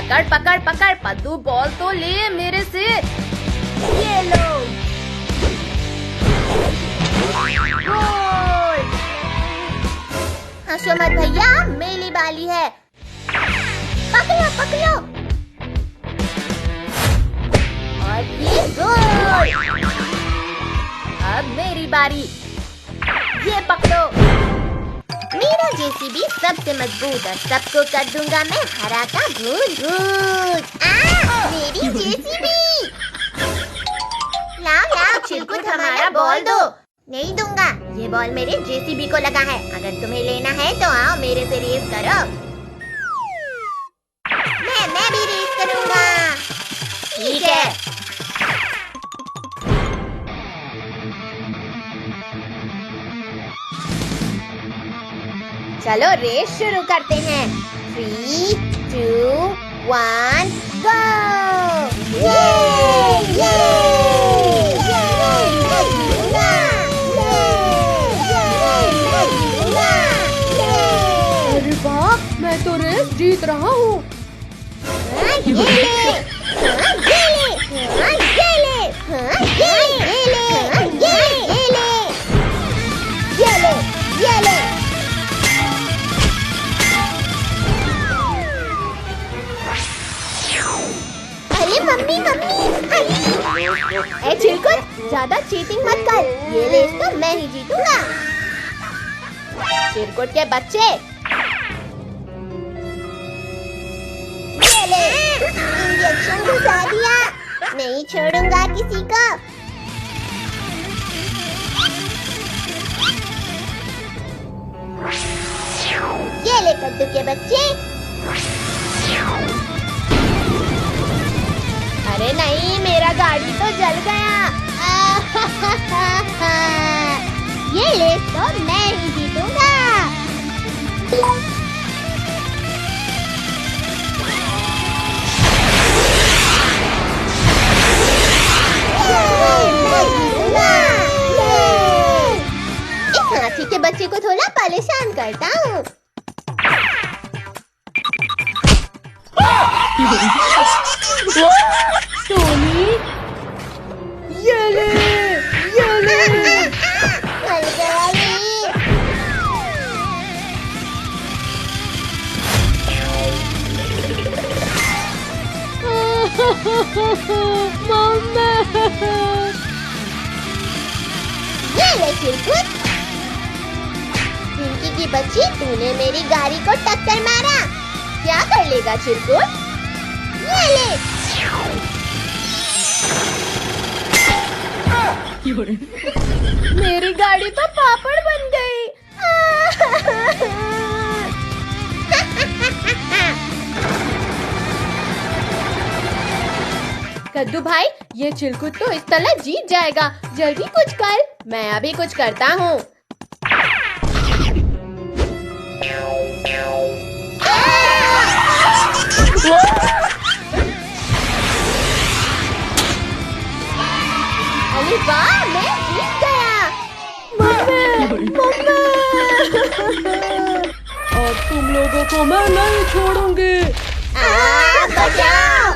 पकड़ पकड़ पकड़ पद्दू, बॉल तो ले मेरे से। ये लो गोल। हंसो मत भैया, मेरी बारी है। पकड़ो पकड़ो। और ये गोल। अब मेरी बारी। ये पकड़ो। मेरा जेसीबी सबसे मजबूत है, सबको कर दूंगा मैं हरा का भून भून। मेरी जेसीबी। लाओ लाओ चिरकुट, हमारा बॉल दो। नहीं दूंगा, ये बॉल मेरे जेसीबी को लगा है। अगर तुम्हें लेना है तो आओ मेरे से रेस करो। मैं भी रेस करूंगा। ठीक है। चलो रेस शुरू करते हैं। 3, 2, 1, go! ये ये अरे वाह, मैं तो रेस जीत रहा हूँ। अरे मम्मी मम्मी, ए चिरकुट, ज्यादा चीटिंग मत कर। ये रेस तो मैं ही जीतूंगा। चिरकुट के बच्चे, इंजेक्शन घुसा दिया। नहीं छोड़ूंगा किसी को। ये ले कद्दू के बच्चे। अरे नहीं, मेरा गाड़ी तो जल गया। ये रेस तो मैं ही जीतूंगा। इस हाथी के बच्चे को थोड़ा परेशान करता हूँ। टोनी, ये ले। मर गया ये। मम्मा। ये ले चिरकुट। पिंकी की बच्ची, तूने मेरी गाड़ी को टक्कर मारा। क्या कर लेगा चिरकुट? ये ले। मेरी गाड़ी तो पापड़ बन गई। कद्दू भाई, ये चिरकुट तो इस तरह जीत जाएगा। जल्दी कुछ कर। मैं अभी कुछ करता हूँ। अरे वाह, मैं जीत गया। मम्मी। और तुम लोगों को मैं नहीं छोड़ूंगी। बचाओ।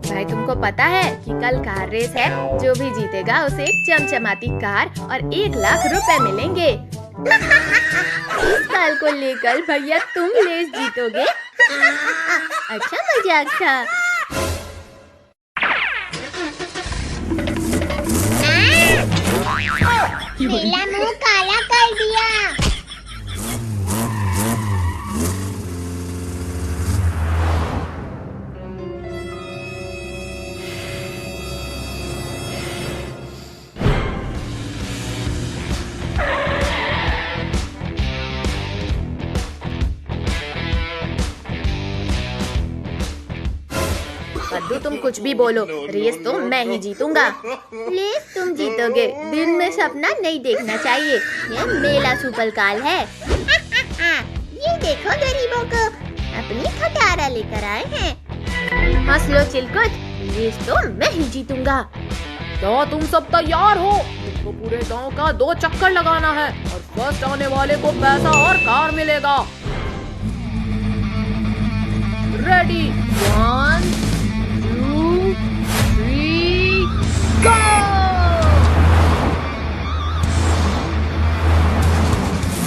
भाई, तुमको पता है कि कल कार रेस है। जो भी जीतेगा उसे एक चमचमाती कार और 1 लाख रुपए मिलेंगे। इस साल को लेकर भैया तुम रेस जीतोगे। अच्छा मजाक था। मेरा मुंह काला कर दिया। कद्दू, तुम कुछ भी बोलो, रेस तो मैं ही जीतूंगा। रेस तुम जीतोगे। दिन में सपना नहीं देखना चाहिए। ये मेला सुपरकाल है। ये देखो गरीबों को, अपनी खटारा लेकर आए हैं। हंस लो चिरकुट, रेस तो मैं ही जीतूंगा। क्या तुम सब तैयार हो? तुमको पूरे गांव का 2 चक्कर लगाना है और फर्स्ट आने वाले को पैसा और कार मिलेगा। रेडी, 1 2 3 गो।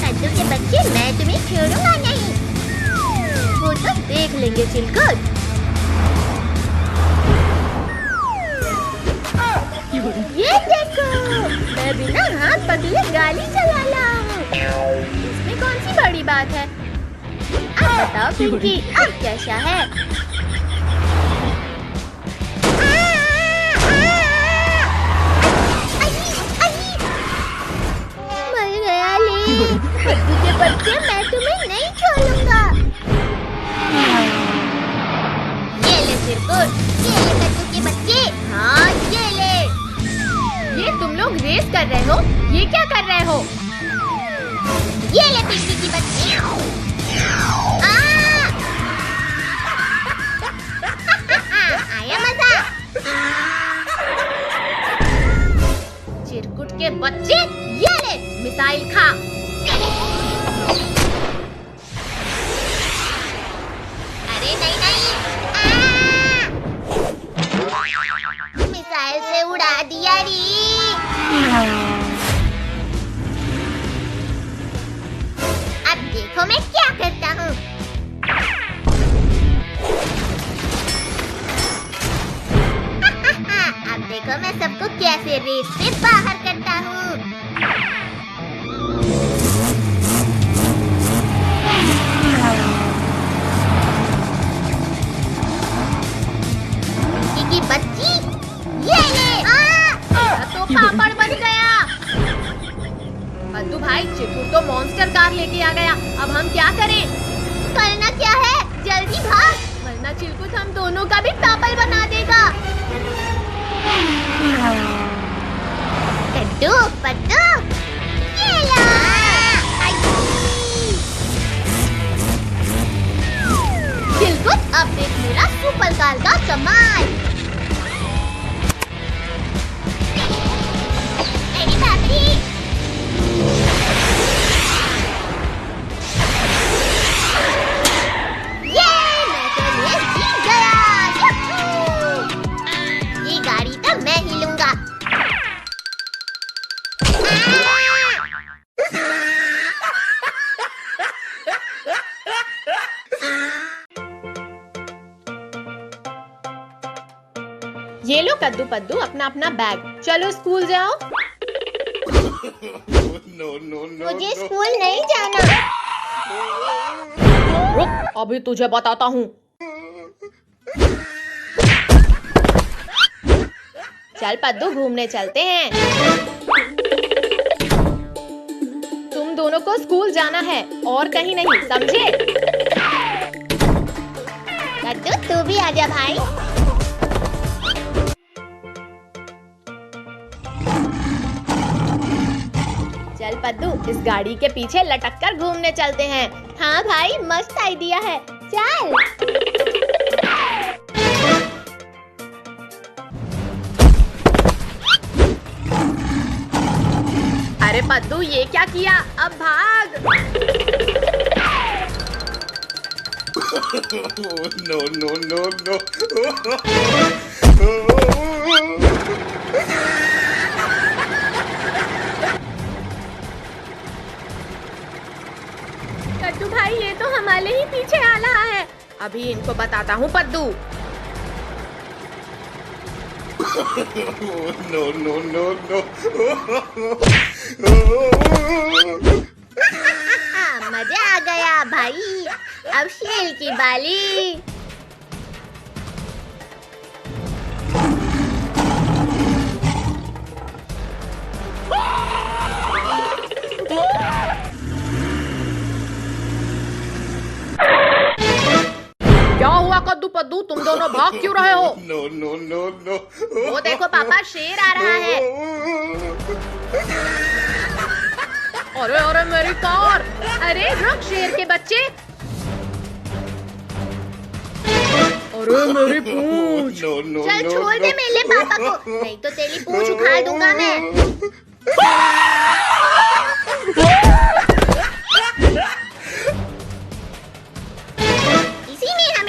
कद्दू के बच्चे, मैं तुम्हें छोड़ूंगा नहीं। वो तो देख लेंगे चिलकुट। ये देखो, मैं बिना हाथ पकड़े गाड़ी चला रहा हूँ। इसमें कौन सी बड़ी बात है? अब बताओ पिंकी, अब कैसा है? मर गया ले। कद्दू के बच्चे, मैं तुम्हें नहीं छोड़ूंगा। ये ले चिरकुट, ये ले कद्दू के बच्चे। हाँ, ये ले। ये तुम लोग रेस कर रहे हो? ये क्या कर रहे हो? ये ले पिंकी की बच्ची। आया मजा। चिरकुट के बच्चे, ये ले मिसाइल खा। अरे नहीं नहीं, मिसाइल से उड़ा दिया री। अब देखो मैं क्या करता हूँ। अब देखो मैं सबको कैसे रेस से बाहर करता हूँ। की बच्ची, ये ले। तो पापड़ बन गया। कद्दू भाई, चिरकुट तो मॉन्स्टर कार लेके आ गया। अब हम क्या करें? करना क्या है, जल्दी भाग, वरना चिरकुट हम दोनों का भी पापड़ बना देगा। कद्दू पद्दू, ये लो। चिरकुट, अब देख मेरा सुपर कार का कमाल। मेरी भाभी, ये मैं तो ये जीत गया। यूहू! ये गाड़ी तो मैं ही लूंगा। ये लो कद्दू पद्दू, अपना अपना बैग। चलो स्कूल जाओ। मुझे स्कूल नहीं जाना। रुक, अभी तुझे बताता हूँ। चल पद्दू, घूमने चलते हैं। तुम दोनों को स्कूल जाना है और कहीं नहीं, समझे? कद्दू, तू भी आजा भाई। चल पद्दू, इस गाड़ी के पीछे लटक कर घूमने चलते हैं। हाँ भाई, मस्त आइडिया है। चल। अरे पद्दू, ये क्या किया? अब भाग। No, no, no, no. कद्दू भाई, ये तो हमारे ही पीछे आ रहा है। अभी इनको बताता हूँ पद्दू। No, no, no, no. मजा आ गया भाई। अब शेर की बाली। क्या हुआ कद्दू पद्दू, तुम दोनों भाग क्यों रहे हो? No, no, no, no. वो देखो पापा, शेर आ रहा है। अरे अरे मेरी कार! अरे रुक शेर के बच्चे! अरे मेरी पूंछ! No, no, चल no, छोड़ दे मेरे पापा को, नहीं तो तेरी पूंछ उखाड़ दूंगा मैं।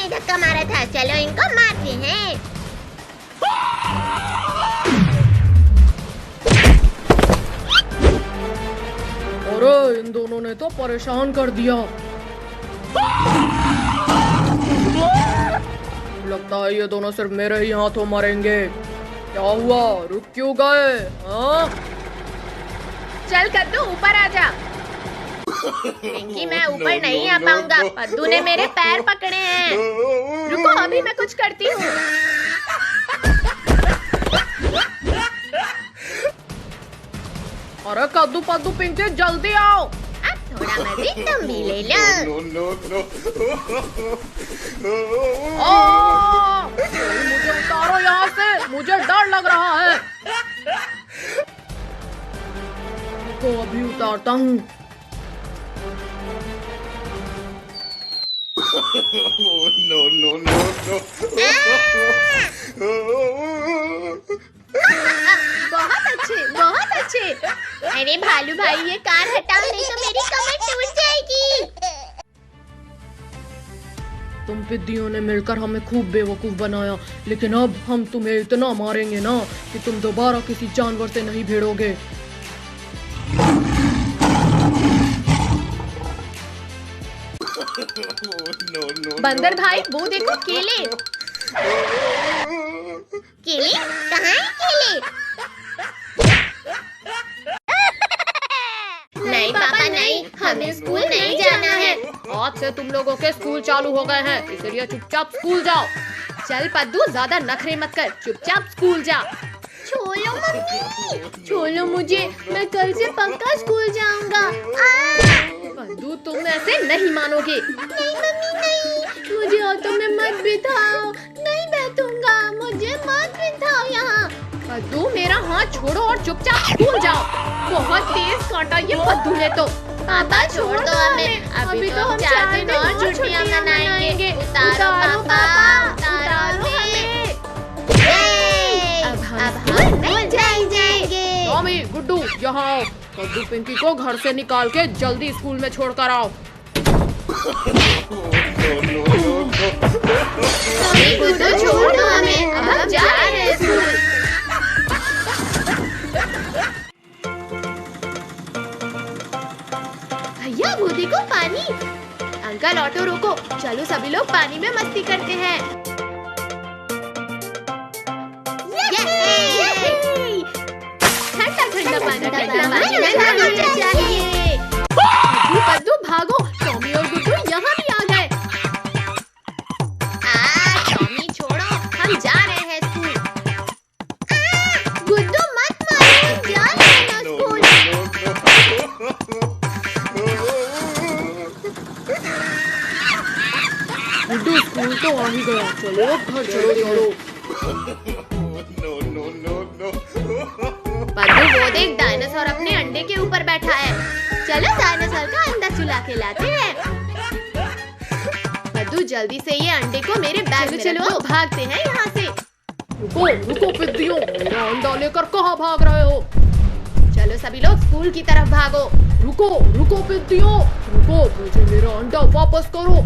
नहीं धक्का मारा था। चलो इनको मारते हैं। अरे इन दोनों ने तो परेशान कर दिया। लगता है ये दोनों सिर्फ मेरे ही हाथों मरेंगे। क्या हुआ, रुक क्यों गए? हाँ? चल कद्दू ऊपर आ जा। पिंकी मैं ऊपर नहीं आ पाऊंगा, पद्दू ने मेरे पैर पकड़े हैं। रुको अभी मैं कुछ करती हूँ। अरे कद्दू पद्दू पिंकी जल्दी आओ। अब थोड़ा मजे तुम भी ले लो। मुझे उतारो यहाँ से, मुझे डर लग रहा है। तो अभी उतारता हूँ। बहुत अच्छे, बहुत अच्छे। अरे भालू भाई ये कार हटाओ नहीं तो मेरी कमर टूट जाएगी। तुम पिद्दियों ने मिलकर हमें खूब बेवकूफ बनाया, लेकिन अब हम तुम्हें इतना मारेंगे ना कि तुम दोबारा किसी जानवर से नहीं भिड़ोगे। बंदर भाई वो देखो केले। केले कहाँ है केले? नहीं पापा नहीं, हमें स्कूल नहीं जाना है। आज से तुम लोगों के स्कूल चालू हो गए हैं, इसलिए चुपचाप स्कूल जाओ। चल पद्दू ज्यादा नखरे मत कर, चुपचाप स्कूल जा। छोड़ो मम्मी। छोड़ो मुझे, मैं कल से पक्का स्कूल जाऊंगा। पद्दू तुम ऐसे नहीं मानोगे। नहीं मम्मी नहीं। मुझे ऑटो में मत बिठाओ, नहीं बैठूंगा, मुझे मत बिठाओ यहाँ। पद्दू मेरा हाथ छोड़ो और चुपचाप स्कूल जाओ। बहुत तेज काटा ये पद्दू ने तो। पापा छोड़ दो हमें, अभी तो हम 4 दिन और छुट्टियां मनाएंगे। उतारो पापा, उतारो हमें। अब हम स्कूल जाएंगे। टॉमी, गुड्डू यहाँ आओ। कद्दू पिंकी को घर से निकाल के जल्दी स्कूल में छोड़कर आओ। टॉमी गुड्डू छोड़ दो हमें, अब हम जा रहे हैं स्कूल। भैया वो देखो पानी। अंकल ऑटो रोको, चलो सभी लोग पानी में मस्ती करते हैं। ठंडा ठंडा पानी, ठंडा पानी रहना चाहिए। पद्दू भागो, टॉमी और गुड्डू यहाँ भी आ गए। टॉमी छोड़ो, हम जा रहे हैं स्कूल। गुड्डू मत मारो, हम जा रहे हैं स्कूल। गुड्डू स्कूल तो आ ही गया, चलो अब घर चलो। पद्दू वो देख डायनासोर अपने अंडे के ऊपर बैठा है। चलो डायनासोर का अंडा चुला के लाते हैं। पद्दू जल्दी से ये अंडे को मेरे बैग में चलो भागते हैं यहाँ से। रुको रुको पिद्दियों, मेरा अंडा लेकर कहाँ भाग रहे हो? चलो सभी लोग स्कूल की तरफ भागो। रुको रुको पिद्दियों, रुको, मुझे मेरा अंडा वापस करो।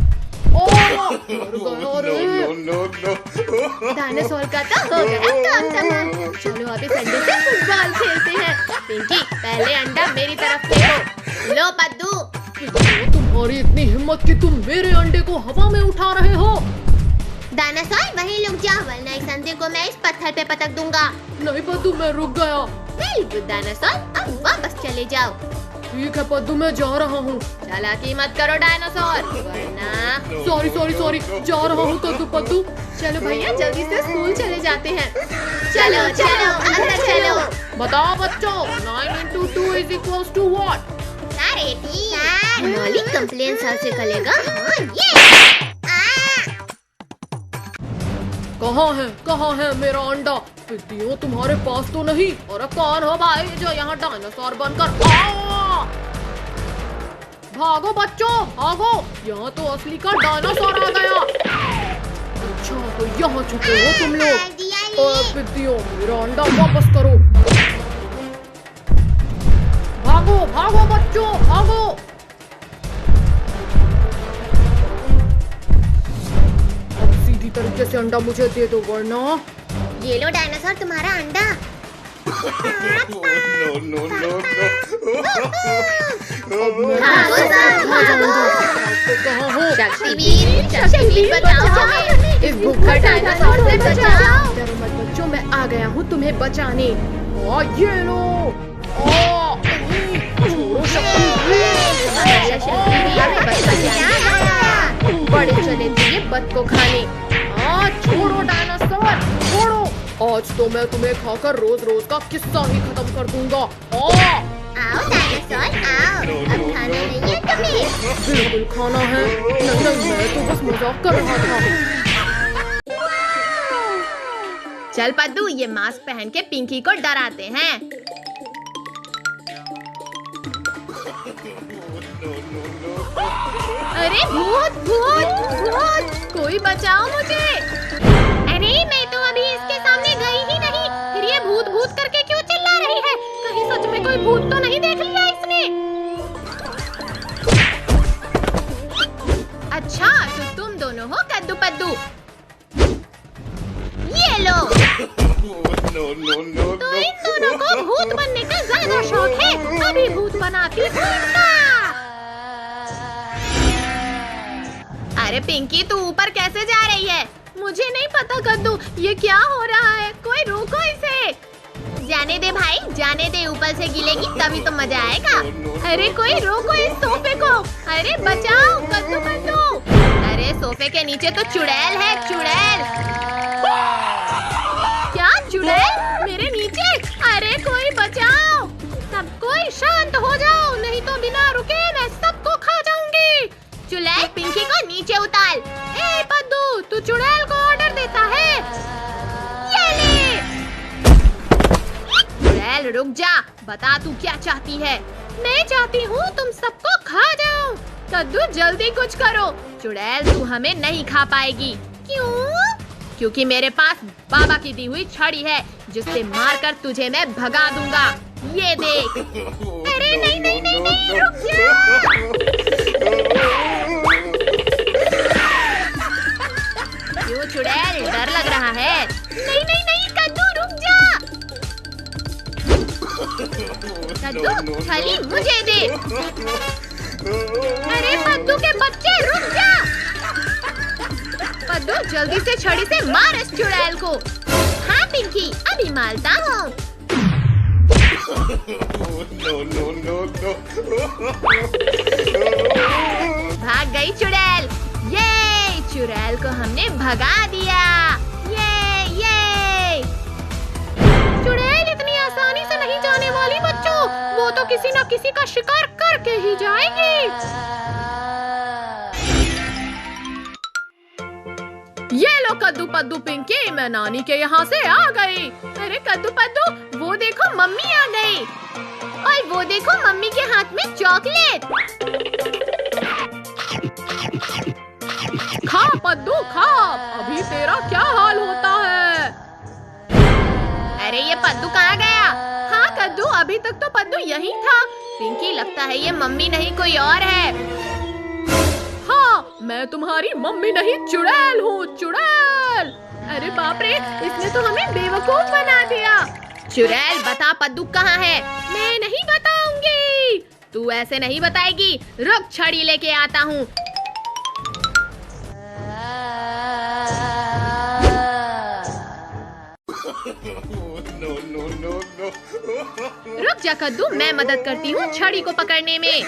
डायनासोर का तो हो गया काम तमाम। चलो अभी संडे से फुटबॉल खेलते हैं। पिंकी पहले अंडा मेरी तरफ फेंको। लो पद्दू। तुम्हारी इतनी हिम्मत कि तुम मेरे अंडे को हवा में उठा रहे हो? डायनासोर वहीं रुक जा, वरना इस अंडे को मैं इस पत्थर पे पटक दूंगा। नहीं पद्दू, मैं रुक गया। वेरी गुड डायनासोर, अब वापस चले जाओ। ठीक है पद्दू, मैं जा रहा हूँ। चालाकी मत करो डायनासोर, वरना। सॉरी, जा रहा हूँ कद्दू पद्दू। चलो भैया जल्दी से स्कूल चले जाते हैं। चलो चलो अंदर चलो। बताओ बच्चों, 9 into 2 is equals to what? अरे ठीक, मालिक कंप्लेन सर से करेगा। हाँ ये। कहाँ है मेरा अंडा? पिद्दियों तुम्हारे पास तो नहीं। और कौन हो भाई जो यहाँ डायनासोर बनकर भागो बच्चों भागो, यहाँ तो असली का डायनासोर आ गया। अच्छा तो यहाँ छुपे हो तुम लोग। और पिद्दियों मेरा अंडा वापस करो। भागो बच्चों भागो। किसी तरीके से अंडा मुझे दे दो वरना। ये लो डायनासोर तुम्हारा अंडा। No, no, no, no. अब मैं भागो सब, कहाँ जाऊंगा? भागो। आप कहाँ हो? शक्तिवीर बचाओ हमें। इस भूखे डायनासोर से बचाओ। डरो मत बच्चों, मैं आ गया हूँ तुम्हें बचाने। ये लो। छोड़ो बड़े चले थे ये बद को खाने। छोड़ो डायनासोर, छोड़ो। आज तो मैं तुम्हें खाकर रोज रोज का किस्सा ही खत्म कर दूंगा। आओ डायनासोर आओ, अब खाना नहीं है तुम्हें। बिल्कुल खाना है। नहीं, मैं तो बस मजाक कर रहा था। चल पद्दू, ये मास्क पहन के पिंकी को डराते हैं। अरे भूत भूत भूत, कोई बचाओ मुझे। अरे मैं तो अभी इसके सामने गई ही नहीं, फिर ये भूत भूत करके क्यों चिल्ला रही है? कहीं सच में कोई भूत तो नहीं देख लिया इसने? अच्छा, तो तुम दोनों हो कद्दू पद्दू। ये लो। No, no, no, तो इन दोनों को भूत बनने का ज्यादा शौक है, अभी भूत बनाती हूँ इनका। अरे पिंकी, तू ऊपर कैसे जा रही है? मुझे नहीं पता कद्दू, ये क्या हो रहा है? कोई रोको इसे। जाने दे भाई, जाने दे, ऊपर से गिलेगी तभी तो मजा आएगा। अरे कोई रोको इस सोफे को। अरे बचाओ कद्दू कद्दू। अरे सोफे के नीचे तो चुड़ैल है, चुड़ैल। क्या चुड़ैल मेरे नीचे? अरे कोई बचाओ। सब कोई शांत हो जाओ, नहीं तो बिना रुके मैं सबको खा जाऊंगी। चुड़ैल पिंकी को नीचे उतार। ए पद्दू, तू चुड़ैल को ऑर्डर देता है? ये ले। चुड़ैल रुक जा, बता तू क्या चाहती है? मैं चाहती हूँ तुम सबको खा जाऊं। कद्दू जल्दी कुछ करो। चुड़ैल तू हमें नहीं खा पाएगी। क्यों? क्योंकि मेरे पास बाबा की दी हुई छड़ी है, जिससे मारकर तुझे मैं भगा दूंगा। ये देख। अरे नहीं नहीं नहीं नहीं, रुक जा। क्यों चुड़ैल, डर लग रहा है? नहीं नहीं नहीं कद्दू, रुक जा। कद्दू खाली मुझे दे। अरे पद्दू के बच्चे, रुक जा। पद्दू जल्दी से छड़ी से मार इस चुड़ैल को। हाँ पिंकी, अभी मारता हूँ। no, no, no, no. भाग गई चुड़ैल। ये चुड़ैल को हमने भगा दिया। ये चुड़ैल इतनी आसानी से नहीं जाने वाली बच्चों, वो तो किसी न किसी का शिकार करके ही जाएगी। ये लो कद्दू पद्दू पिंकी, मैं नानी के यहाँ से आ गई। अरे कद्दू पद्दू, वो देखो मम्मी आ गई। और वो देखो मम्मी के हाथ में चॉकलेट। खा पद्दू खा, अभी तेरा क्या हाल होता है? अरे ये पद्दू कहाँ गया? हाँ कद्दू, अभी तक तो पद्दू यहीं था। पिंकी, लगता है ये मम्मी नहीं कोई और है। हाँ, मैं तुम्हारी मम्मी नहीं, चुड़ैल हूँ, चुड़ैल। अरे बाप रे, इसने तो हमें बेवकूफ बना दिया। चुड़ैल बता पद्दू कहाँ है? मैं नहीं बताऊंगी। तू ऐसे नहीं बताएगी, रुक छड़ी लेके आता हूँ। No, no, no, no. रुक जा कद्दू, मैं मदद करती हूँ छड़ी को पकड़ने में।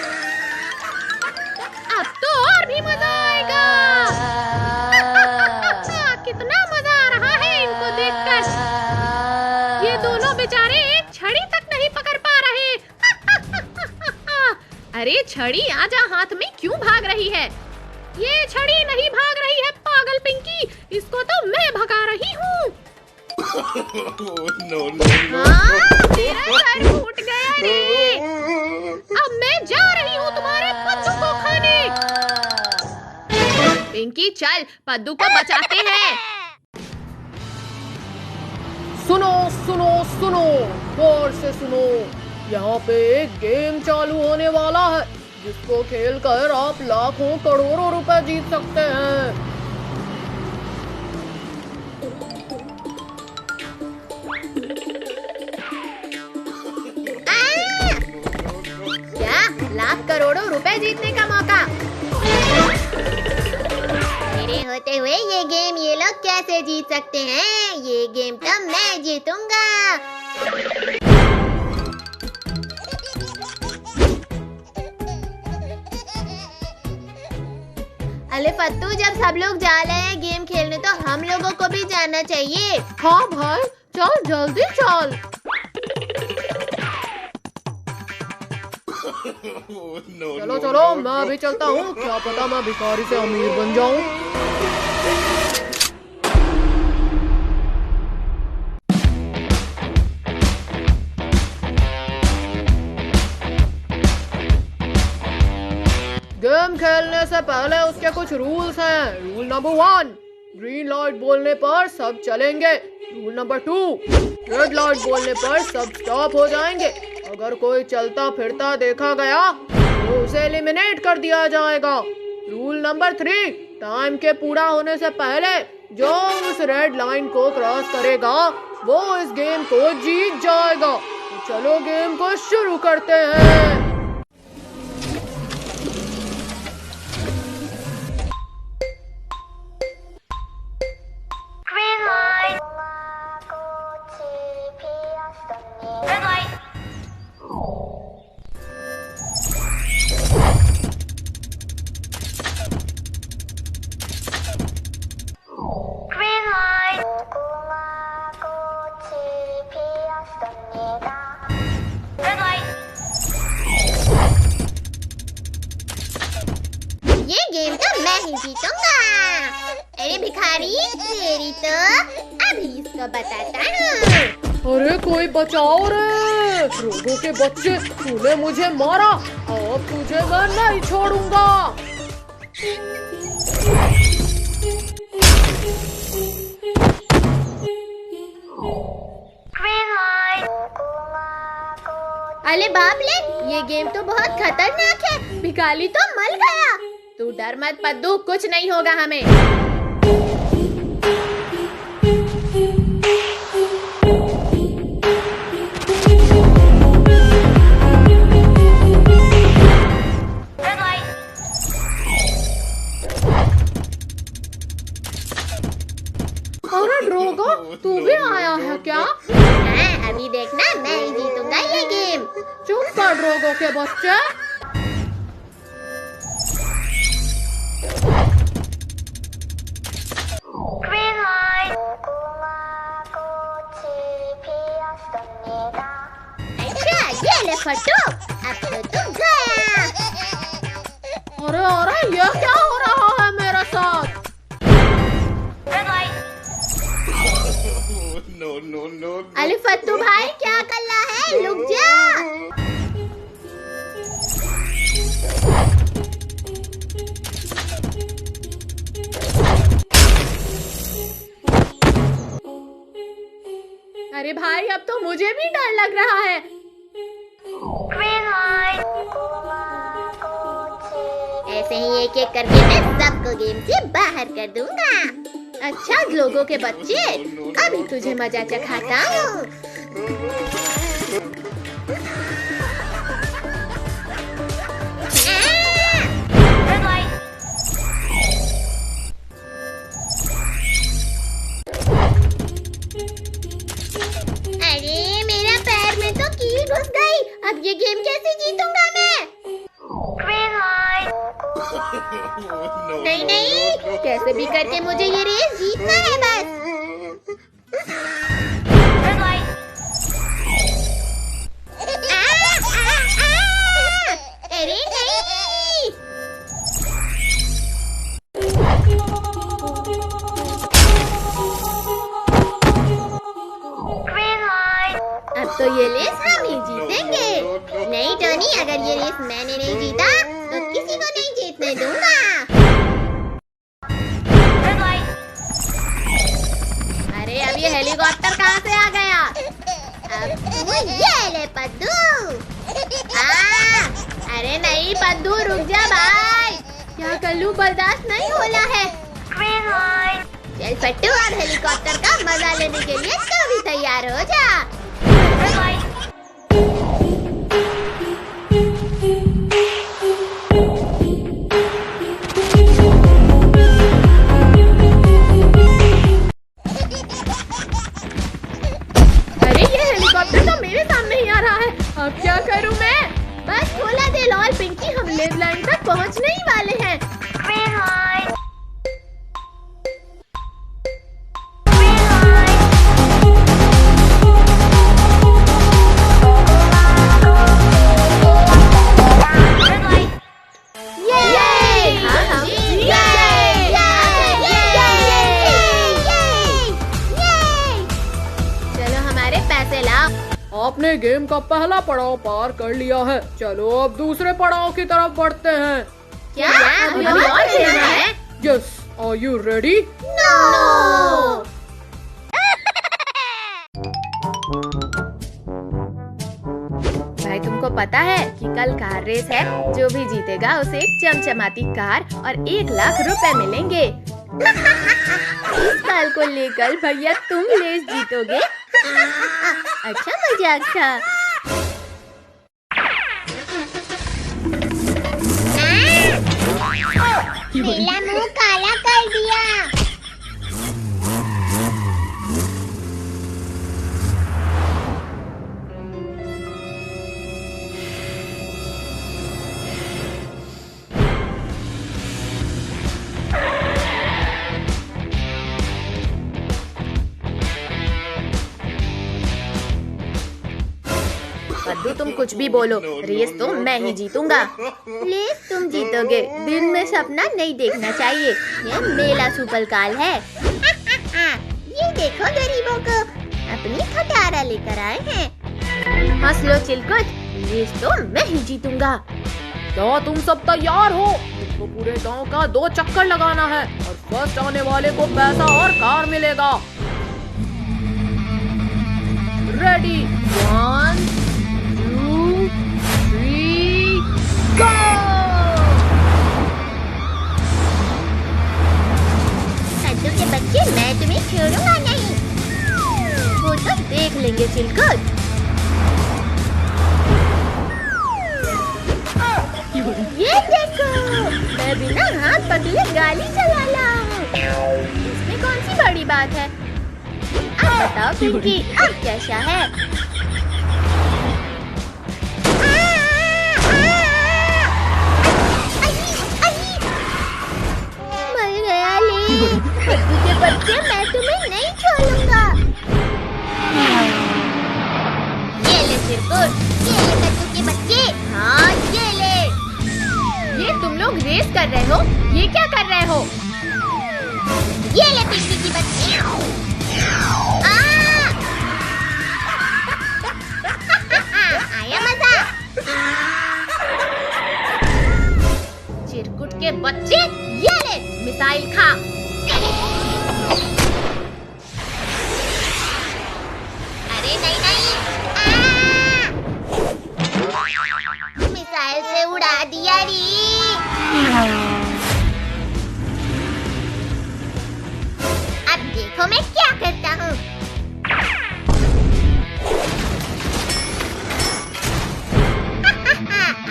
अब तो और भी मजा आएगा। कितना मजा आ रहा है इनको देखकर। ये दोनों बेचारे एक छड़ी तक नहीं पकड़ पा रहे। अरे छड़ी आजा, हाथ में क्यों भाग रही है? ये छड़ी नहीं भाग रही है पागल पिंकी, इसको तो मैं भगा रही हूँ। No, no, no. मेरा सर फूट गया रे। अब मैं जा रही हूँ तुम्हारे पद्दू को खाने। पिंकी चल, पद्दू को बचाते हैं। सुनो सुनो सुनो, गौर से सुनो। यहाँ पे एक गेम चालू होने वाला है, जिसको खेलकर आप लाखों करोड़ों रुपए जीत सकते हैं। है जीतने का मौका। मेरे होते हुए ये गेम ये लोग कैसे जीत सकते हैं? ये गेम तो मैं जीतूंगा। अरे फत्तू, जब सब लोग जा रहे हैं गेम खेलने तो हम लोगों को भी जाना चाहिए। हाँ भाई, चल जल्दी चल। चलो चलो, मैं भी चलता हूँ, क्या पता मैं भिखारी से अमीर बन जाऊँ। गेम खेलने से पहले उसके कुछ रूल्स हैं। रूल नंबर 1, ग्रीन लाइट बोलने पर सब चलेंगे। रूल नंबर 2, रेड लाइट बोलने पर सब स्टॉप हो जाएंगे। अगर कोई चलता फिरता देखा गया तो उसे एलिमिनेट कर दिया जाएगा। रूल नंबर 3, टाइम के पूरा होने से पहले जो उस रेड लाइन को क्रॉस करेगा वो इस गेम को जीत जाएगा। तो चलो गेम को शुरू करते हैं। ये गेम तो मैं ही जीतूंगा। अरे भिखारी, तेरी तो अभी इसको बताता हूँ। अरे कोई बचाओ रे, रोगों के बच्चे, तूने मुझे मारा, अब तुझे मैं नहीं छोड़ूंगा। अरे बाप ले, ये गेम तो बहुत खतरनाक है। भिखारी तो मर गया। तू डर मत पद्दू, कुछ नहीं होगा हमें। अरे ड्रोगो, तू भी आया है क्या? हाँ, अभी देखना मैं ही जीतूंगा ये गेम। चुप कर ड्रोगो के बच्चे। अच्छा, ये ले फट्टू, अब तो तुम गया। अरे अरे, ये क्या हो रहा है मेरे साथ? No, no, no, no. अरे फत्तू भाई, क्या कर रहा है? रुक जा। अरे भाई, अब तो मुझे भी डर लग रहा है। ऐसे ही एक एक करके मैं सबको गेम से बाहर कर दूंगा। अच्छा लोगों के बच्चे, अभी तुझे मजा चखाता हूँ। अरे मेरा पैर में तो कील घुस गई। अब ये गेम कैसे जीतूंगा मैं? नहीं नहीं, कैसे भी करके मुझे ये रेस जीतना है बस। अरे नहीं। अब तो ये रेस हम ही जीतेंगे। नहीं टोनी, अगर ये रेस मैंने नहीं जीता तो किसी को नहीं जीतने दूंगा। अरे अब ये हेलीकॉप्टर कहाँ से आ गया? अब तू ये ले पद्दू। अरे नहीं पद्दू, रुक जा भाई। क्या कर लूं, बर्दाश्त नहीं हो रहा है। चल फट्टू, अब हेलीकॉप्टर का मजा लेने के लिए तू भी तैयार हो जा। आपने गेम का पहला पड़ाव पार कर लिया है। चलो अब दूसरे पड़ाव की तरफ बढ़ते हैं। क्या अभी और खेलना है? Yes, are you ready? No. भाई तुमको पता है कि कल कार रेस है, जो भी जीतेगा उसे एक चमचमाती कार और 1 लाख रुपए मिलेंगे। इस साल को लेकर भैया तुम रेस जीतोगे। अच्छा मजाक था। मेरा मुंह काला कर दिया। कद्दू तुम कुछ भी बोलो, रेस तो मैं ही जीतूंगा। रेस तुम जीतोगे, दिन में सपना नहीं देखना चाहिए। ये मेरा सुपर काल है। ये देखो गरीबों को अपनी खटारा लेकर आए हैं। हंस लो चिलकुट, रेस तो मैं ही जीतूंगा। क्या तुम सब तैयार हो? तुमको पूरे गांव का 2 चक्कर लगाना है और फर्स्ट आने वाले को पैसा और कार मिलेगा। रेडी, 1 2 3 गो! कद्दू के बच्चे, मैं तुम्हें छोड़ूंगा नहीं। वो तो देख लेंगे चिलकुट। ये देखो, मैं बिना हाथ पकड़े गाड़ी चला रहा हूँ। इसमें कौन सी बड़ी बात है? अब बताओ पिंकी, अब कैसा है? मर गया ले। कद्दू के बच्चे, मैं तुम्हें नहीं छोड़ूंगा। ये ले चिरकुट, ये ले कद्दू के बच्चे। हाँ ये ले। ये तुम लोग रेस कर रहे हो? ये क्या कर रहे हो? ये ले पिंकी की बच्ची। आया मजा। चिरकुट के बच्चे, ये ले मिसाइल खा। अरे नहीं नहीं। मिसाइल से उड़ा दिया री। अब देखो मैं क्या करता हूँ।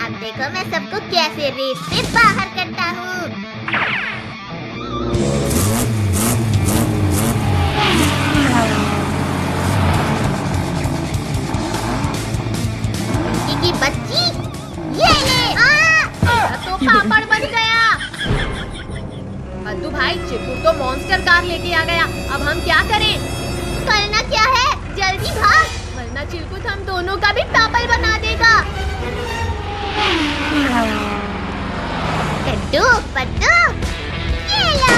अब देखो मैं सबको कैसे रेस से बाहर करता हूँ। की बच्ची, ये ले। तो पापड़ बन गया। कद्दू भाई, चिरकुट तो मॉन्स्टर कार लेके आ गया। अब हम क्या करें? करना क्या है, जल्दी भाग, वरना चिरकुट हम दोनों का भी पापड़ बना देगा। कद्दू पद्दू, ये लो।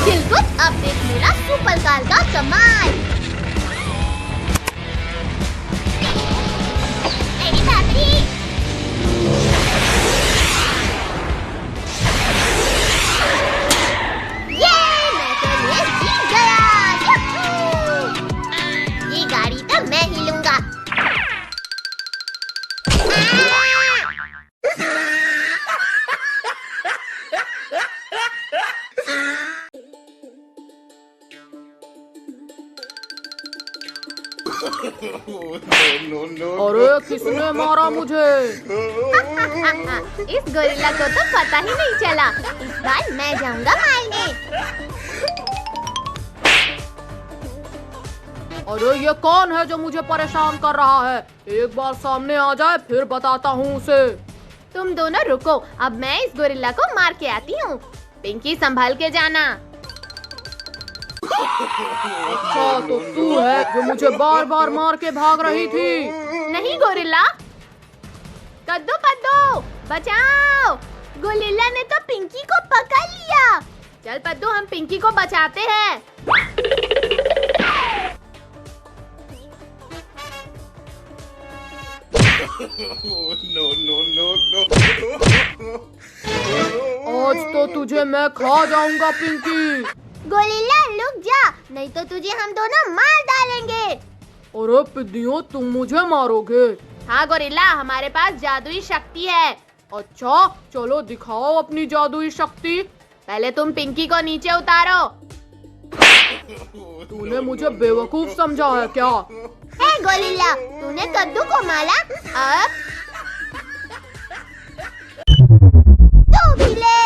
चिरकुट, अब देख मेरा सुपर कार का कमाल। अरे बाप रे। ये मैं तो रेस जीत गया। यूहू! ये गाड़ी तो मैं ही लूंगा। No, no, अरे किसने मारा मुझे? इस गोरिल्ला को तो पता ही नहीं चला। इस बार मैं जाऊंगा मारने। अरे ये कौन है जो मुझे परेशान कर रहा है? एक बार सामने आ जाए फिर बताता हूँ उसे। तुम दोनों रुको, अब मैं इस गोरिल्ला को मार के आती हूँ। पिंकी संभाल के जाना। अच्छा तो तू है जो मुझे बार बार मार के भाग रही थी? नहीं गोरिल्ला। कद्दू पद्दू बचाओ, गोरिल्ला ने तो पिंकी को पकड़ लिया। चल पद्दू, हम पिंकी को बचाते हैं। No, no, no, no. आज तो तुझे मैं खा जाऊंगा पिंकी। गोरिल्ला रुक जा, नहीं तो तुझे हम दोनों मार डालेंगे। अरे पिद्दियों, तुम मुझे मारोगे? हाँ गोरिल्ला, हमारे पास जादुई शक्ति है। अच्छा, चलो दिखाओ अपनी जादुई शक्ति। पहले तुम पिंकी को नीचे उतारो। तूने मुझे बेवकूफ समझा है क्या? हे गोरिल्ला, तूने कद्दू को मारा, अब तू भी ले।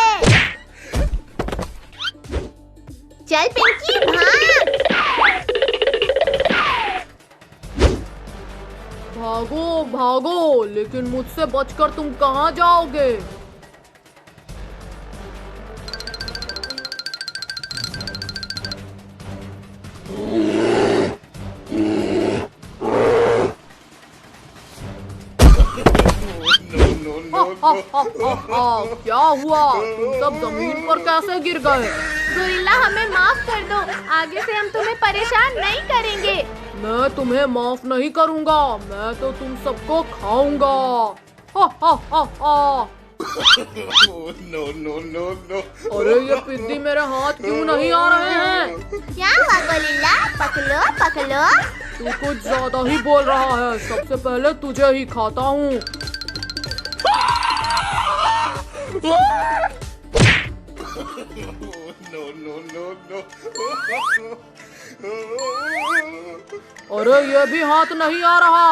चल पिंकी भाग। भागो भागो, लेकिन मुझसे बचकर तुम कहाँ जाओगे? क्या हुआ? तुम सब जमीन पर कैसे गिर गए? गोरिल्ला, हमें माफ कर दो, आगे से हम तुम्हें परेशान नहीं करेंगे। मैं तुम्हें माफ नहीं करूंगा, मैं तो तुम सबको खाऊंगा। हा हा हा हा। No, no, no, no. अरे ये पिद्दी मेरे हाथ क्यों नहीं आ रहे हैं? क्या हुआ गोरिल्ला? पकड़ो पकड़ो। तू कुछ ज्यादा ही बोल रहा है, सबसे पहले तुझे ही खाता हूँ। No, no, no, no. अरे ये भी हाथ नहीं आ रहा।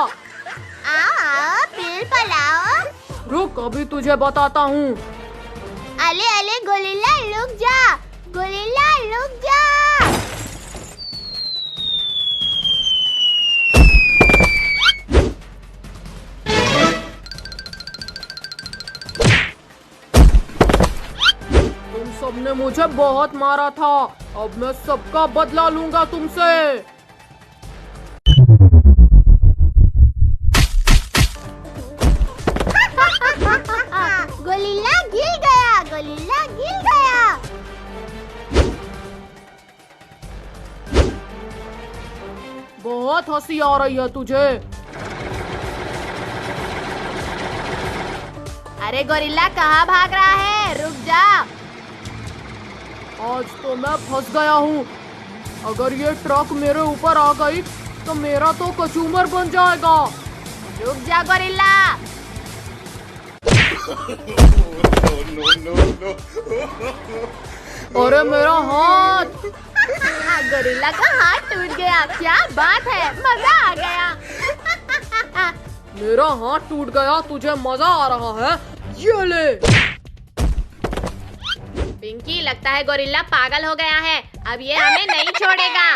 आओ आओ, पेड़ पर आओ। रुक, अभी तुझे बताता हूँ। अले अले गोरिल्ला रुक जा, गोरिल्ला रुक जा। तुम सबने मुझे बहुत मारा था, अब मैं सबका बदला लूंगा तुमसे। गोरिल्ला गिर गया, गोरिल्ला गिर गया। बहुत हंसी आ रही है तुझे। अरे गोरिल्ला, कहाँ भाग रहा है? रुक जा। आज तो मैं फंस गया हूँ। अगर ये ट्रक मेरे ऊपर आ गई तो मेरा तो कचूमर बन जाएगा। रुक जा gorilla. No, no, no, no. अरे मेरा हाथ। गोरिल्ला का हाथ टूट गया। क्या बात है, मजा आ गया। मेरा हाथ टूट गया, तुझे मजा आ रहा है? ये ले। पिंकी, लगता है गोरिल्ला पागल हो गया है, अब ये हमें नहीं छोड़ेगा।